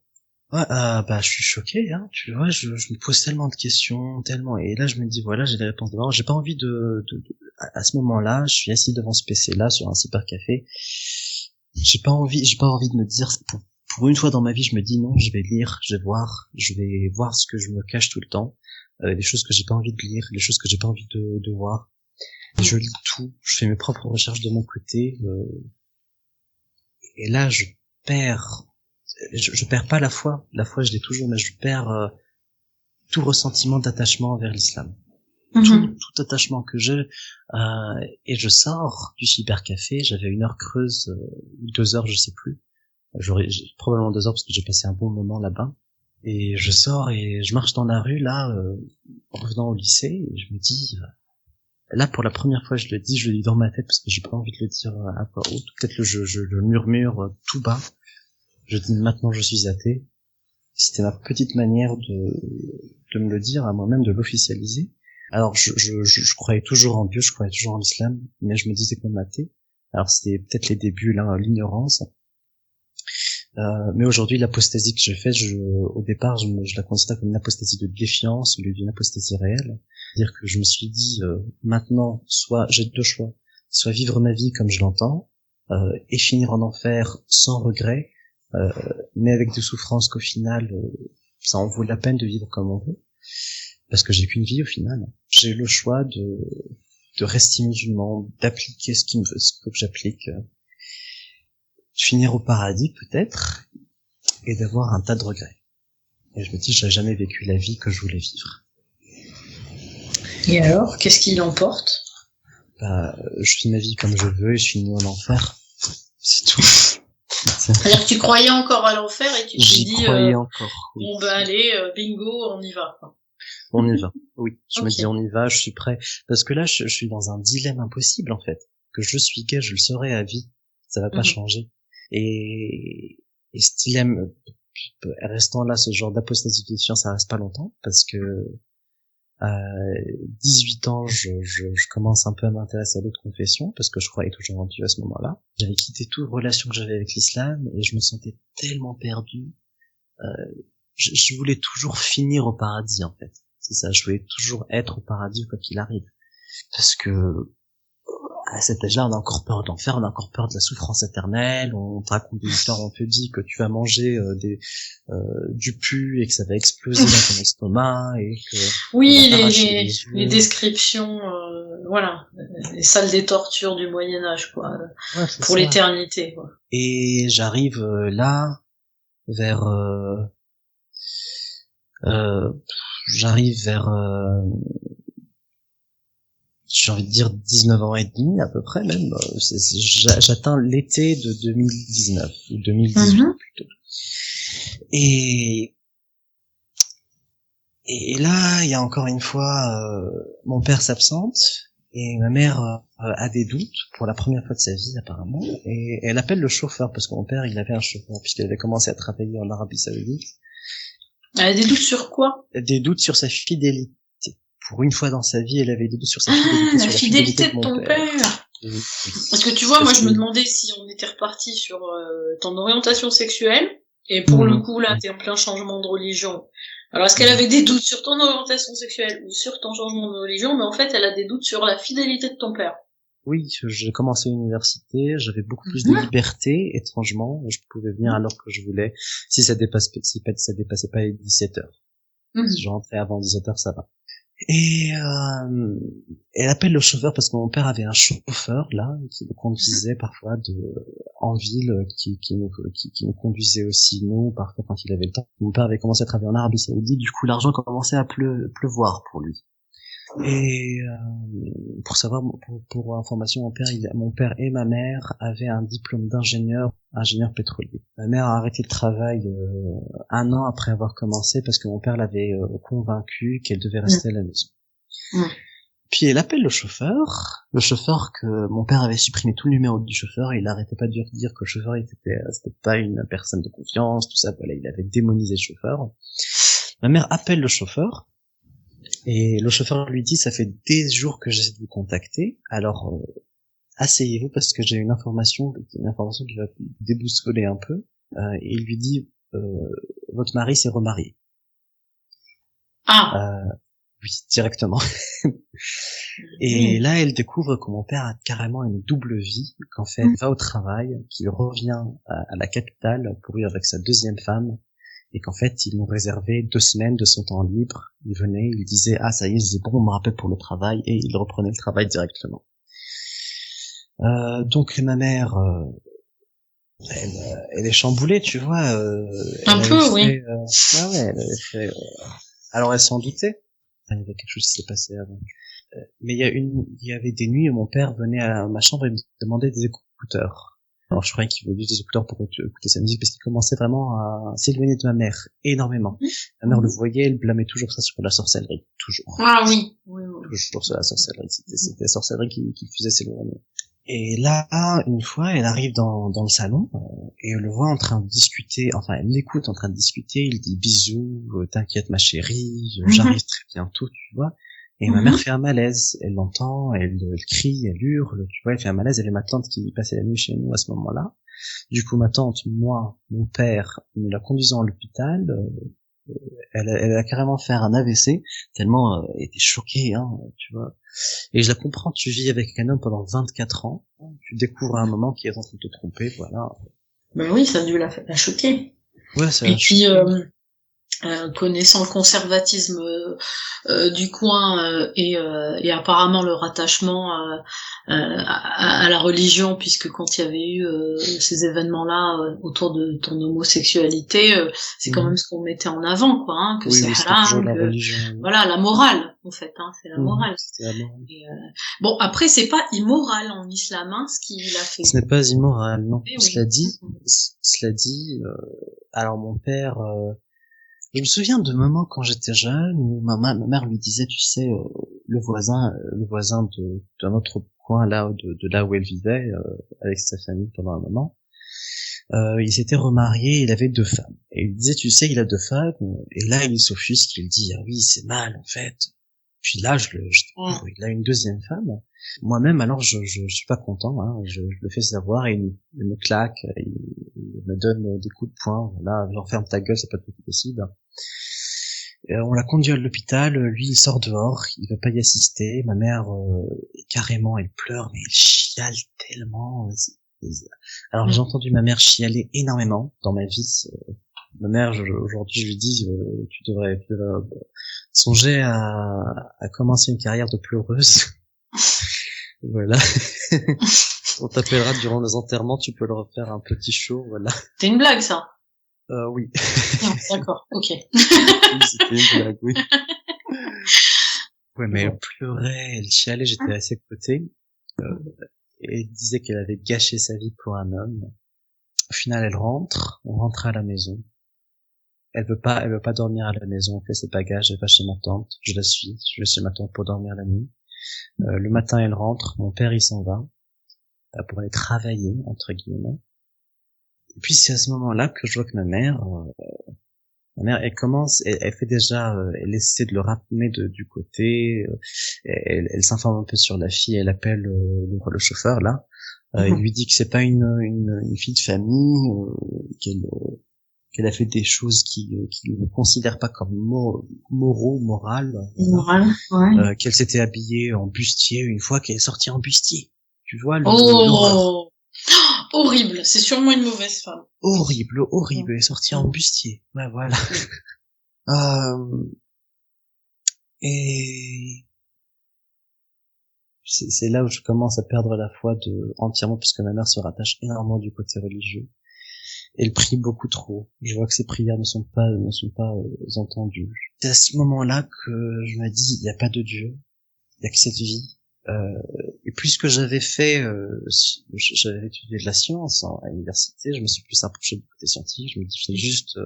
Ouais, je suis choqué, hein. Tu vois, je me pose tellement de questions, tellement. Et là, je me dis, voilà, j'ai les réponses devant. J'ai pas envie à ce moment-là, je suis assis devant ce PC-là, sur un cybercafé. J'ai pas envie de me dire, pour une fois dans ma vie, je me dis non, je vais lire, je vais voir ce que je me cache tout le temps, les choses que j'ai pas envie de lire, les choses que j'ai pas envie de voir. Je lis tout, je fais mes propres recherches de mon côté, et là je perds pas la foi je l'ai toujours, mais je perds tout ressentiment d'attachement envers l'islam. Tout attachement que j'ai, et je sors du cybercafé, j'avais 1 heure creuse, 2 heures, je sais plus. J'ai probablement 2 heures parce que j'ai passé un bon moment là-bas. Et je sors et je marche dans la rue, là, en revenant au lycée, et je me dis, là, pour la première fois, je le dis dans ma tête parce que j'ai pas envie de le dire à voix haute. Peut-être que je le murmure tout bas. Je dis, maintenant, je suis athée. C'était ma petite manière de me le dire à moi-même, de l'officialiser. Alors, je croyais toujours en Dieu, je croyais toujours en l'islam, mais je me disais qu'on athée. Alors, c'était peut-être les débuts, là, l'ignorance. Mais aujourd'hui, l'apostasie que j'ai faite, au départ, je la considère comme une apostasie de défiance au lieu d'une apostasie réelle. C'est-à-dire que je me suis dit, maintenant, soit j'ai 2 choix, soit vivre ma vie comme je l'entends, et finir en enfer sans regret, mais avec des souffrances qu'au final, ça en vaut la peine de vivre comme on veut. Parce que j'ai qu'une vie au final. J'ai le choix de rester musulman, d'appliquer ce qu'il faut que j'applique, de finir au paradis peut-être, et d'avoir un tas de regrets. Et je me dis, j'ai jamais vécu la vie que je voulais vivre. Et alors, qu'est-ce qui l'emporte? Je vis ma vie comme je veux et je finis en enfer. C'est tout. C'est-à-dire que tu croyais encore à l'enfer et tu t'es dit, j'y croyais encore. Oui. Bon allez, bingo, on y va. On y va. Oui, je me dis on y va, je suis prêt. Parce que là, je suis dans un dilemme impossible en fait. Que je suis gay, je le serai à vie. Ça va pas changer. Et ce dilemme, restant là, ce genre d'apostasie de défiance, ça reste pas longtemps parce que à 18 ans, je commence un peu à m'intéresser à d'autres confessions parce que je croyais toujours en Dieu à ce moment-là. J'avais quitté toute relation que j'avais avec l'islam et je me sentais tellement perdu. Je voulais toujours finir au paradis en fait. C'est ça, je voulais toujours être au paradis quoi qu'il arrive. Parce que à cet âge-là, on a encore peur d'enfer, on a encore peur de la souffrance éternelle, on te raconte des histoires, on te dit que tu vas manger du pu et que ça va exploser dans ton estomac et que... Oui, les descriptions, voilà, les salles des tortures du Moyen-Âge, quoi, pour l'éternité, quoi. Et j'arrive là, vers... j'ai envie de dire 19 ans et demi à peu près même. J'atteins l'été de 2019 ou 2018 plutôt. Et là, il y a encore une fois, mon père s'absente et ma mère a des doutes pour la première fois de sa vie apparemment. Et elle appelle le chauffeur parce que mon père, il avait un chauffeur puisqu'il avait commencé à travailler en Arabie Saoudite. Elle a des doutes sur quoi? Des doutes sur sa fidélité. Pour une fois dans sa vie, elle avait des doutes sur sa fidélité. La fidélité de ton père. Oui. Parce que tu vois, moi je me demandais si on était reparti sur ton orientation sexuelle, et pour le coup là t'es en plein changement de religion. Alors est-ce qu'elle avait des doutes sur ton orientation sexuelle ou sur ton changement de religion, mais en fait elle a des doutes sur la fidélité de ton père. Oui, j'ai commencé l'université, j'avais beaucoup plus de liberté, étrangement, je pouvais venir à l'heure que je voulais, si ça dépassait pas les 17 heures. Si je rentrais avant 17 heures, ça va. Et elle appelle le chauffeur parce que mon père avait un chauffeur là qui le conduisait parfois en ville, qui nous conduisait aussi nous parfois quand il avait le temps. Mon père avait commencé à travailler en Arabie Saoudite, du coup l'argent commençait à pleuvoir pour lui. Et pour savoir, pour information, mon père et ma mère avaient un diplôme ingénieur pétrolier. Ma mère a arrêté le travail 1 an après avoir commencé parce que mon père l'avait convaincu qu'elle devait rester à la maison. Puis elle appelle le chauffeur que mon père avait supprimé tout le numéro du chauffeur, et il arrêtait pas de dire que le chauffeur c'était pas une personne de confiance, tout ça, voilà, il avait démonisé le chauffeur. Ma mère appelle le chauffeur, et le chauffeur lui dit: ça fait des jours que j'essaie de vous contacter, alors asseyez-vous parce que j'ai une information qui va vous déboussoler un peu. Et il lui dit: votre mari s'est remarié. Oui, directement. Et là, elle découvre que mon père a carrément une double vie, qu'en fait, il va au travail, qu'il revient à la capitale pour vivre avec sa deuxième femme, et qu'en fait, ils m'ont réservé 2 semaines de son temps libre. Il venait, il disait: ah, ça y est, c'est bon, on me rappelle pour le travail, et il reprenait le travail directement. Donc ma mère, elle est chamboulée, tu vois. Un peu, oui. Elle avait fait. Alors elle s'en doutait. Enfin, il y avait quelque chose qui s'est passé avant. Mais il y avait des nuits où mon père venait à ma chambre et me demandait des écouteurs. Alors je croyais qu'il voulait des écouteurs pour écouter sa musique, parce qu'il commençait vraiment à s'éloigner de ma mère énormément. Ma mère le voyait, elle blâmait toujours ça sur la sorcellerie, toujours. Ah oui. Toujours sur la sorcellerie. C'était la sorcellerie qui faisait s'éloigner. Et là, une fois, elle arrive dans le salon, et elle le voit en train de discuter, enfin, elle l'écoute en train de discuter, il dit: bisous, t'inquiète ma chérie, j'arrive très bientôt, tu vois. Et ma mère fait un malaise, elle l'entend, elle crie, elle hurle, tu vois, elle fait un malaise. Elle est ma tante qui passait la nuit chez nous à ce moment-là. Du coup, ma tante, moi, mon père, nous la conduisons à l'hôpital. Elle a carrément fait un AVC, tellement elle était choquée, hein, tu vois. Et je la comprends, tu vis avec un homme pendant 24 ans, tu découvres à un moment qu'il est en train de te tromper, voilà. Ben oui, ça a dû la choquer. Ouais, ça. Et puis, connaissant le conservatisme du coin et apparemment le rattachement à la religion, puisque quand il y avait eu ces événements-là autour de ton homosexualité, c'est quand même ce qu'on mettait en avant, quoi, hein, que c'est haram, que voilà, la morale, en fait, hein, c'est la morale. Et, bon, après, c'est pas immoral en islam, hein, ce qu'il a fait. Ce n'est pas immoral, non. Cela dit, alors mon père. Je me souviens de moments quand j'étais jeune où ma mère lui disait, tu sais, le voisin d'un autre coin là, de là où elle vivait, avec sa famille pendant un moment, il s'était remarié, il avait 2 femmes. Et il disait, tu sais, il a 2 femmes, et là il s'offusque, il dit: ah oui, c'est mal, en fait. Puis là, je découvre, il a une 2e femme. Moi-même, alors, je suis pas content, hein, je le fais savoir, et il me claque, il me donne des coups de poing, voilà, genre: ferme ta gueule, c'est pas toi qui décide. Et on l'a conduit à l'hôpital, lui il sort dehors, il veut pas y assister, ma mère, carrément, elle pleure, mais elle chiale tellement. Alors j'ai entendu ma mère chialer énormément dans ma vie. Ma mère, aujourd'hui, je lui dis, tu devrais songer à commencer une carrière de pleureuse. Voilà. On t'appellera durant les enterrements, tu peux leur faire un petit show, voilà. C'est une blague, ça? Oui. Non, d'accord, ok. Oui, c'était une blague, oui. Ouais, mais elle pleurait, elle chialait, j'étais à ses côtés. Et elle disait qu'elle avait gâché sa vie pour un homme. Au final, on rentre à la maison. Elle veut pas dormir à la maison, elle fait ses bagages, elle va chez ma tante, je la suis, je vais chez ma tante pour dormir la nuit. Le matin, elle rentre, mon père, il s'en va, pour aller travailler, entre guillemets. Et puis, c'est à ce moment-là que je vois que ma mère, elle fait déjà, elle essaie de le ramener du côté, elle s'informe un peu sur la fille, elle appelle le chauffeur, là. Il lui dit que c'est pas une fille de famille, qu'elle a fait des choses qu'il ne considère pas comme morales. Morale, ouais. Qu'elle s'était habillée en bustier une fois, qu'elle est sortie en bustier. Tu vois, l'horreur. Horrible, c'est sûrement une mauvaise femme. Horrible, elle est sortie en bustier. Ouais, voilà. Et c'est là où je commence à perdre la foi entièrement, puisque ma mère se rattache énormément du côté religieux. Elle prie beaucoup trop. Je vois que ses prières ne sont pas entendues. C'est à ce moment-là que je me dis, il n'y a pas de Dieu. il y a que cette vie. Et puisque j'avais étudié de la science à l'université, je me suis plus approché du côté scientifique. Je me dis, c'est juste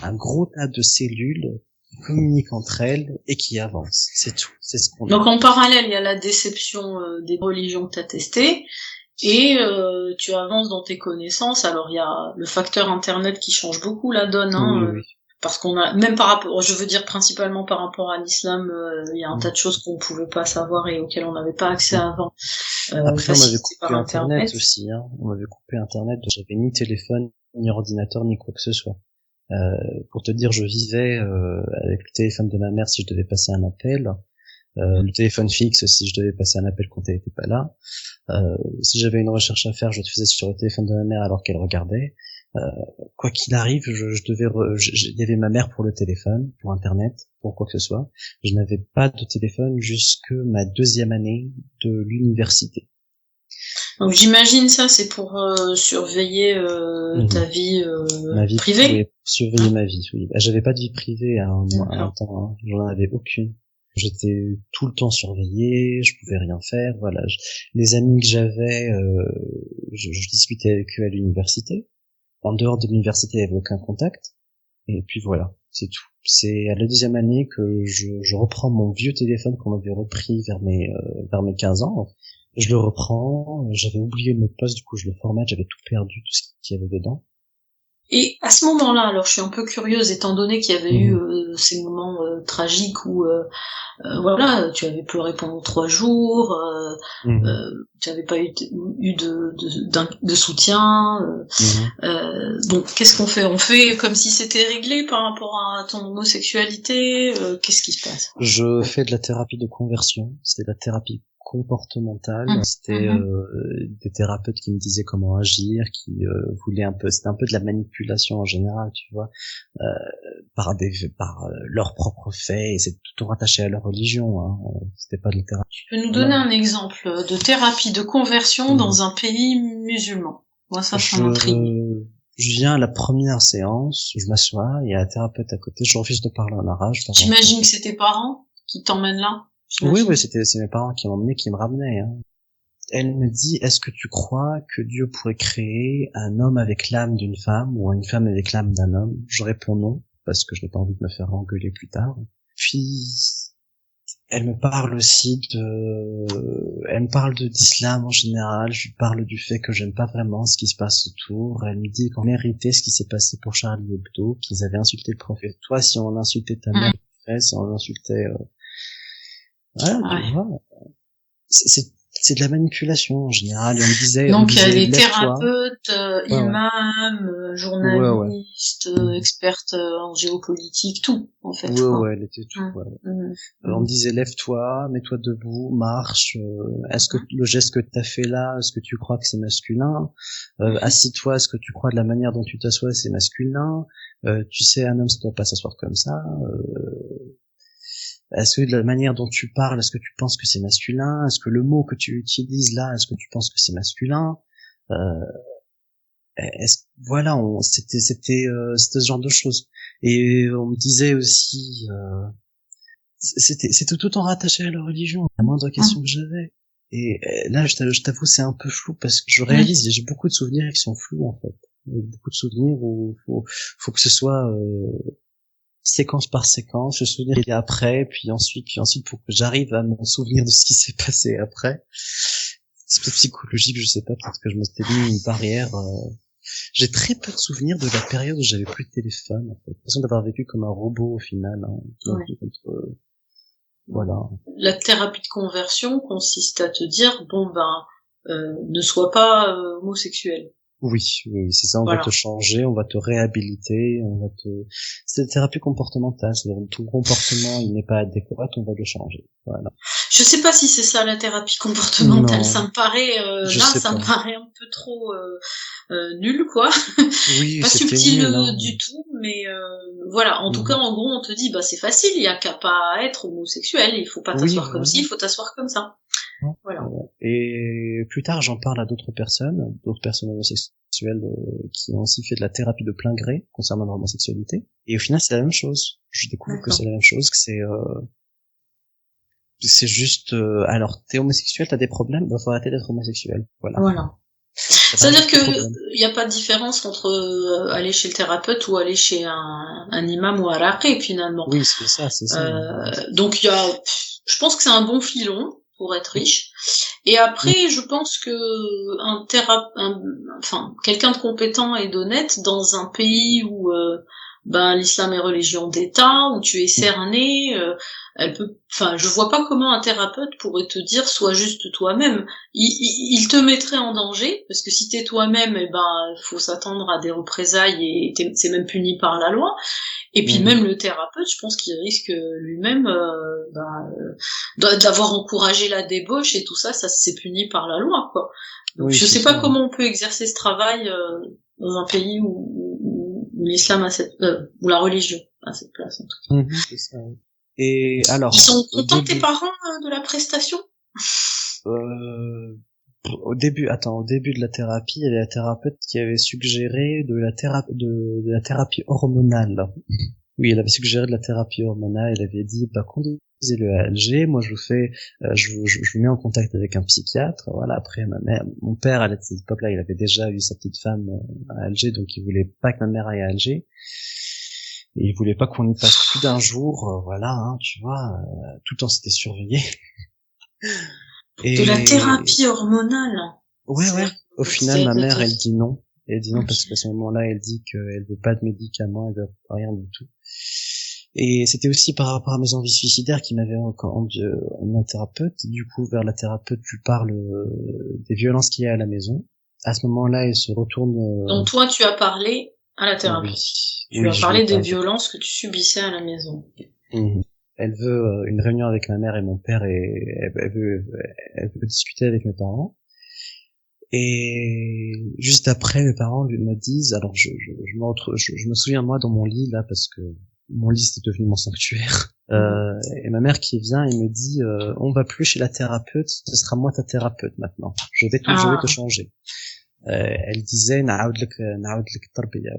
un gros tas de cellules qui communiquent entre elles et qui avancent. C'est tout. C'est ce qu'on a. Donc en parallèle, il y a la déception des religions que tu as testées, et tu avances dans tes connaissances. Alors il y a le facteur internet qui change beaucoup la donne, hein, Oui. parce qu'on a, même par rapport, je veux dire principalement par rapport à l'islam, il y a un tas de choses qu'on pouvait pas savoir et auxquelles on n'avait pas accès avant. Après, on m'avait coupé par Internet aussi, hein. On m'avait coupé Internet, j'avais ni téléphone, ni ordinateur, ni quoi que ce soit. Pour te dire, je vivais avec le téléphone de ma mère si je devais passer un appel, le téléphone fixe si je devais passer un appel quand elle était pas là. Si j'avais une recherche à faire, je le faisais sur le téléphone de ma mère alors qu'elle regardait. Quoi qu'il arrive, il y avait ma mère pour le téléphone, pour Internet, pour quoi que ce soit. Je n'avais pas de téléphone jusque ma 2e année de l'université. Donc j'imagine ça, c'est pour surveiller ta vie, ma vie privée. Oui, surveiller ma vie, oui. J'avais pas de vie privée à un temps, hein. J'en avais aucune. J'étais tout le temps surveillé, je pouvais rien faire, voilà. Les amis que j'avais, je discutais avec eux à l'université. En dehors de l'université, il n'y avait aucun contact. Et puis voilà, c'est tout. C'est à la 2e année que je reprends mon vieux téléphone qu'on m'avait repris vers mes 15 ans. Je le reprends, j'avais oublié le mot de passe, du coup je le formate, j'avais tout perdu, tout ce qu'il y avait dedans. Et à ce moment-là, alors je suis un peu curieuse, étant donné qu'il y avait eu ces moments tragiques où voilà, tu avais pleuré pendant 3 jours, tu n'avais pas eu de soutien. Bon, qu'est-ce qu'on fait? On fait comme si c'était réglé par rapport à ton homosexualité. Qu'est-ce qui se passe? Je fais de la thérapie de conversion. C'était de la thérapie comportementale. C'était des thérapeutes qui me disaient comment agir, qui voulaient c'était un peu de la manipulation en général, tu vois, par leurs propres faits, et c'est tout rattaché à leur religion, hein. C'était pas de la thérapie. Tu peux nous donner un exemple de thérapie de conversion dans un pays musulman? Moi, ça m'intrigue. Je viens à la première séance, je m'assois, il y a un thérapeute à côté, je refuse de parler en arabe. J'imagine que c'est tes parents qui t'emmènent là? Oui, c'est mes parents qui m'emmenaient, qui me ramenaient, hein. Elle me dit, est-ce que tu crois que Dieu pourrait créer un homme avec l'âme d'une femme ou une femme avec l'âme d'un homme? Je réponds non, parce que je n'ai pas envie de me faire engueuler plus tard. Puis, elle me parle aussi d'islam en général. Je lui parle du fait que j'aime pas vraiment ce qui se passe autour. Elle me dit qu'on méritait ce qui s'est passé pour Charlie Hebdo, qu'ils avaient insulté le prophète. Toi, si on insultait ta mère, si on insultait, voilà, tu vois. C'est de la manipulation en général. Et on me disait. Donc il y a des thérapeutes, imams, journalistes, expertes en géopolitique, tout en fait. Ouais, elle était tout. Alors on me disait lève-toi, mets-toi debout, marche. Est-ce que le geste que t'as fait là, est-ce que tu crois que c'est masculin? Assis-toi, est-ce que tu crois de la manière dont tu t'assois c'est masculin? Tu sais, un homme ça doit pas s'asseoir comme ça. Est-ce que de la manière dont tu parles, est-ce que tu penses que c'est masculin? Est-ce que le mot que tu utilises là, est-ce que tu penses que c'est masculin? Voilà, c'était ce genre de choses. Et on me disait aussi, c'était tout en rattaché à la religion. La moindre question que j'avais. Et là, je t'avoue, c'est un peu flou parce que je réalise, j'ai beaucoup de souvenirs qui sont flous en fait. Beaucoup de souvenirs où faut que ce soit séquence par séquence, je me souviens qu'il y a après, puis ensuite pour que j'arrive à me souvenir de ce qui s'est passé après. C'est psychologique, je sais pas, parce que je me suis mis une barrière. J'ai très peu de souvenirs de la période où j'avais plus de téléphone, en fait. J'ai l'impression d'avoir vécu comme un robot au final, hein. Voilà. La thérapie de conversion consiste à te dire, ne sois pas homosexuel. Oui, c'est ça, on va te changer, on va te réhabiliter, c'est la thérapie comportementale, c'est-à-dire ton comportement, il n'est pas adéquat, on va le changer. Voilà. Je sais pas si c'est ça la thérapie comportementale, non, ça me paraît, me paraît un peu trop, nul, quoi. Oui, pas subtil nul, du tout, mais voilà. En tout cas, en gros, on te dit, c'est facile, il y a qu'à pas être homosexuel, il faut pas t'asseoir comme ci, il faut t'asseoir comme ça. Voilà. Et plus tard, j'en parle à d'autres personnes homosexuelles qui ont aussi fait de la thérapie de plein gré concernant leur homosexualité. Et au final, c'est la même chose. Je découvre que c'est la même chose, que c'est c'est juste, alors t'es homosexuel, t'as des problèmes, bah faut arrêter d'être homosexuel. Voilà. C'est-à-dire que il n'y a pas de différence entre aller chez le thérapeute ou aller chez un imam ou un raqi finalement. Oui, c'est ça. Donc je pense que c'est un bon filon pour être riche. Et après, je pense que quelqu'un de compétent et d'honnête dans un pays où l'islam est religion d'État, où tu es cerné, je vois pas comment un thérapeute pourrait te dire sois juste toi-même. Il te mettrait en danger, parce que si t'es toi-même, faut s'attendre à des représailles et c'est même puni par la loi. Et puis même le thérapeute, je pense qu'il risque lui-même d'avoir encouragé la débauche et tout ça c'est puni par la loi, quoi. Donc je sais pas comment on peut exercer ce travail dans un pays où l'islam où la religion a cette place en tout cas. C'est ça. Et alors, ils sont contents tes parents de la prestation? Au début de la thérapie, il y avait la thérapeute qui avait suggéré de la thérapie hormonale. Oui, elle avait suggéré de la thérapie hormonale. Elle avait dit, conduisez-le à Alger. Moi, je vous mets en contact avec un psychiatre. Voilà. Après, mon père, à cette époque-là, il avait déjà eu sa petite femme à Alger, donc il voulait pas que ma mère aille à Alger. Et il voulait pas qu'on y passe plus d'un jour, voilà, hein, tu vois, tout le temps c'était surveillé. De la thérapie hormonale. Ouais. Au final, ma mère, elle dit non. Elle dit non parce qu'à ce moment-là, elle dit qu'elle veut pas de médicaments, elle veut rien du tout. Et c'était aussi par rapport à mes envies suicidaires qui m'avait rendu un thérapeute. Du coup, vers la thérapeute, je parle des violences qu'il y a à la maison. À ce moment-là, elle se retourne. Donc toi, tu as parlé à la thérapeute. Tu as parlé des violences que tu subissais à la maison. Elle veut une réunion avec ma mère et mon père et elle veut discuter avec mes parents. Et juste après, mes parents me disent, alors je me souviens moi dans mon lit là parce que mon lit c'était devenu mon sanctuaire. Et ma mère qui vient et me dit, on va plus chez la thérapeute, ce sera moi ta thérapeute maintenant. Je vais te changer. Elle disait نعاود لك التربية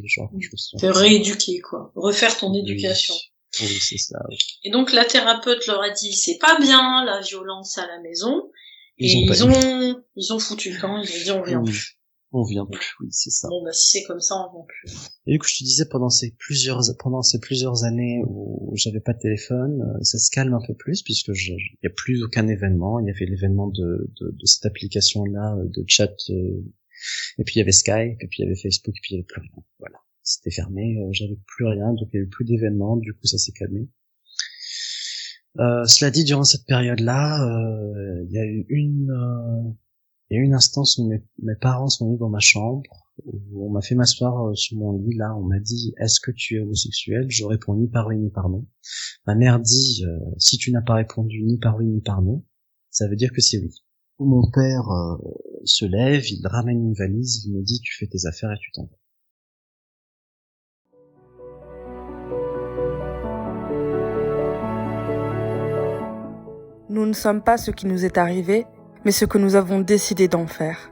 genre te rééduquer quoi, refaire ton éducation. Oui, c'est ça. Oui. Et donc la thérapeute leur a dit c'est pas bien la violence à la maison ils ont foutu le camp, ils ont dit on vient plus. On vient plus, oui, c'est ça. Bon si c'est comme ça on vient plus. Et du coup je te disais pendant ces plusieurs années où j'avais pas de téléphone, ça se calme un peu plus puisque il y a plus aucun événement, il y avait l'événement de cette application là de chat et puis il y avait Skype et puis il y avait Facebook et puis il y avait plus rien. Voilà. C'était fermé, j'avais plus rien, donc il y avait plus d'événements, du coup ça s'est calmé. Cela dit, durant cette période-là, il y a eu une instance où mes parents sont venus dans ma chambre, où on m'a fait m'asseoir sur mon lit, là, on m'a dit, est-ce que tu es homosexuel? Je réponds ni par oui ni par non. Ma mère dit, si tu n'as pas répondu ni par oui ni par non, ça veut dire que c'est oui. Mon père se lève, il ramène une valise, il me dit, tu fais tes affaires et tu t'en vas. Nous ne sommes pas ce qui nous est arrivé, mais ce que nous avons décidé d'en faire.